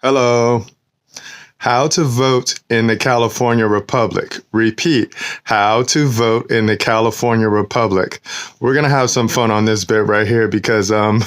Hello. How to vote in the California Republic. Repeat, how to vote in the California Republic. We're going to have some fun on this bit right here because, well,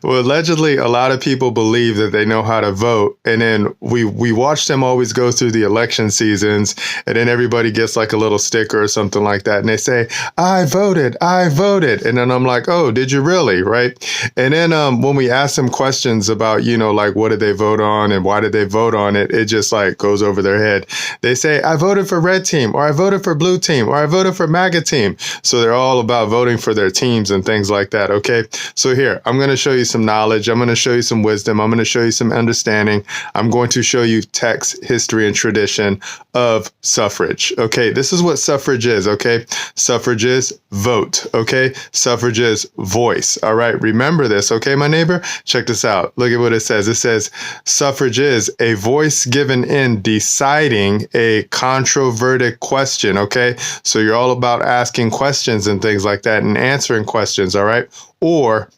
allegedly, a lot of people believe that they know how to vote. And then we watch them always go through the election seasons. And then everybody gets like a little sticker or something like that. And they say, I voted. And then I'm like, oh, did you really? Right. And then when we ask them questions about, like what did they vote on and why did they vote on it, it just like goes over their head. They say, I voted for red team, or I voted for blue team, or I voted for MAGA team. So they're all about voting for their teams and things like that. Okay. So here, I'm going to show you some knowledge. I'm going to show you some wisdom. I'm going to show you some understanding. I'm going to show you text, history, and tradition of suffrage. Okay. This is what suffrage is. Okay. Suffrage is vote. Okay. Suffrage is voice. All right. Remember this. Okay, my neighbor, check this out. Look at what it says. It says suffrage is a voice given in deciding a controverted question. Okay. So you're all about asking questions and things like that and answering questions. All right. Or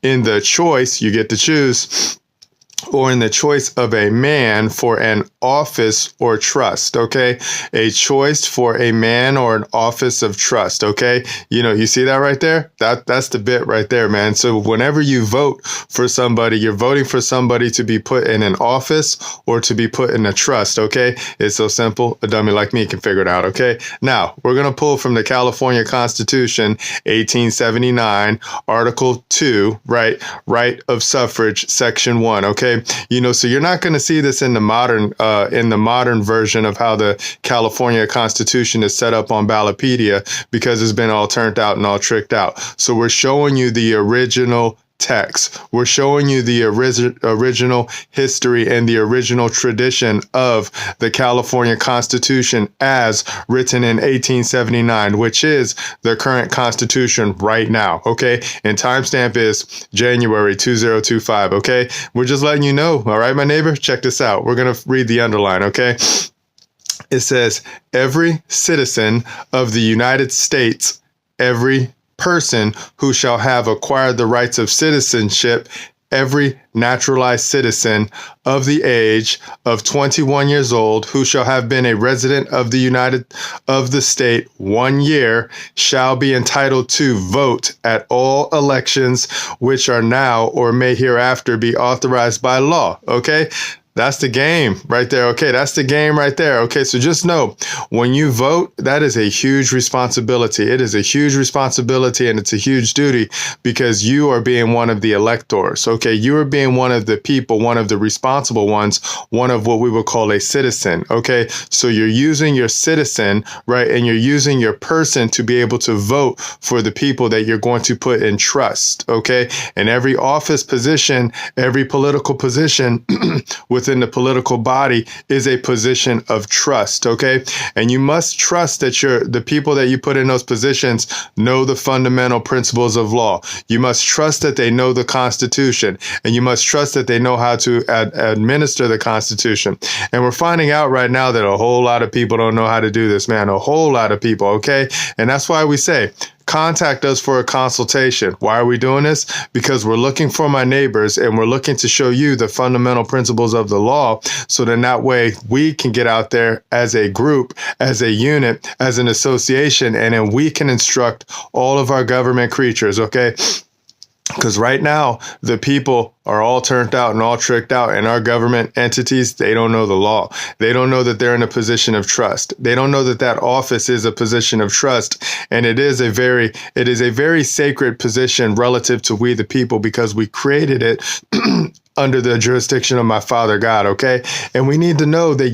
in the choice, you get to choose, or in the choice of a man for an office or trust, okay? A choice for a man or an office of trust, okay? You see that right there? That's the bit right there, man. So whenever you vote for somebody, you're voting for somebody to be put in an office or to be put in a trust, okay? It's so simple. A dummy like me can figure it out, okay? Now, we're going to pull from the California Constitution, 1879, Article 2, right of suffrage, Section 1, okay? So you're not going to see this in the modern version of how the California Constitution is set up on Ballotpedia because it's been all turned out and all tricked out. So we're showing you the original text. We're showing you the original history and the original tradition of the California Constitution as written in 1879, which is the current Constitution right now. Okay. And timestamp is January 2025. Okay. We're just letting you know. All right, my neighbor, check this out. We're going to read the underline. Okay. It says every citizen of the United States, every person who shall have acquired the rights of citizenship, every naturalized citizen of the age of 21 years old who shall have been a resident of the state 1 year shall be entitled to vote at all elections which are now or may hereafter be authorized by law. Okay. That's the game right there. Okay, that's the game right there. Okay, so just know when you vote, that is a huge responsibility. It is a huge responsibility and it's a huge duty because you are being one of the electors. Okay, you are being one of the people, one of the responsible ones, one of what we would call a citizen. Okay, so you're using your citizen, right, and you're using your person to be able to vote for the people that you're going to put in trust. Okay, and every office position, every political position within the political body is a position of trust, okay? And you must trust that the people that you put in those positions know the fundamental principles of law. You must trust that they know the Constitution, and you must trust that they know how to administer the Constitution. And we're finding out right now that a whole lot of people don't know how to do this, man. A whole lot of people, okay? And that's why we say, contact us for a consultation. Why are we doing this? Because we're looking for my neighbors and we're looking to show you the fundamental principles of the law so then that way we can get out there as a group, as a unit, as an association, and then we can instruct all of our government creatures, okay? Because right now, the people are all turned out and all tricked out, and our government entities, they don't know the law. They don't know that they're in a position of trust. They don't know that that office is a position of trust, and it is a very sacred position relative to we the people because we created it under the jurisdiction of my Father God, okay? And we need to know that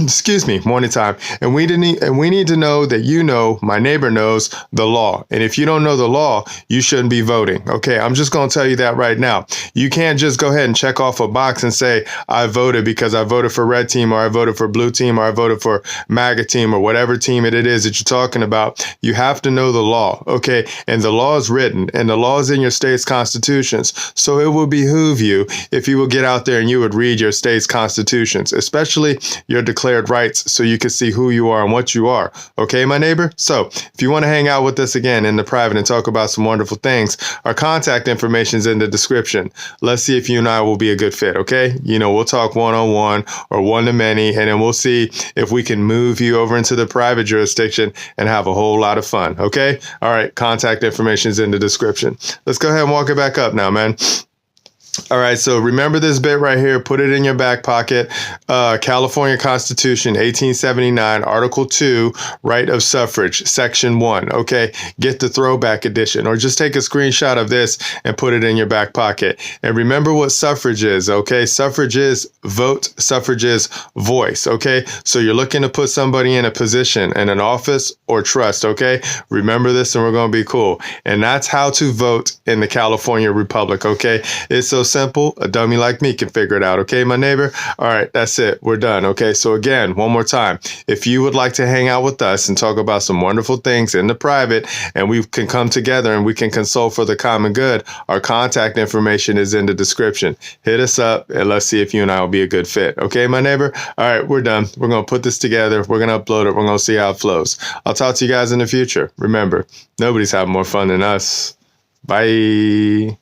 excuse me, morning time. And we need to know that my neighbor knows the law. And if you don't know the law, you shouldn't be voting, okay? I'm just going to tell you that right now. You can't just go ahead and check off a box and say, I voted because I voted for red team, or I voted for blue team, or I voted for MAGA team, or whatever team it is that you're talking about. You have to know the law, okay? And the law is written, and the law is in your state's constitutions. So it will behoove you if you would get out there and you would read your state's constitutions, especially your declared rights, so you can see who you are and what you are. Okay, my neighbor? So if you want to hang out with us again in the private and talk about some wonderful things, our contact information is in the description. Let's see if you and I will be a good fit, okay? We'll talk one-on-one or one-to-many, and then we'll see if we can move you over into the private jurisdiction and have a whole lot of fun, okay? All right, contact information is in the description. Let's go ahead and walk it back up now, man. All right, so remember this bit right here. Put it in your back pocket. California Constitution, 1879, Article 2, Right of Suffrage, Section 1. Okay, get the throwback edition, or just take a screenshot of this and put it in your back pocket. And remember what suffrage is, okay? Suffrage is vote, suffrage is voice, okay? So you're looking to put somebody in a position, in an office or trust, okay? Remember this and we're going to be cool. And that's how to vote in the California Republic, okay? It's so simple, a dummy like me can figure it out. Okay, my neighbor? All right, that's it. We're done. Okay, so again, one more time. If you would like to hang out with us and talk about some wonderful things in the private, and we can come together and we can consult for the common good, our contact information is in the description. Hit us up and let's see if you and I will be a good fit. Okay, my neighbor? All right, we're done. We're going to put this together. We're going to upload it. We're going to see how it flows. I'll talk to you guys in the future. Remember, nobody's having more fun than us. Bye.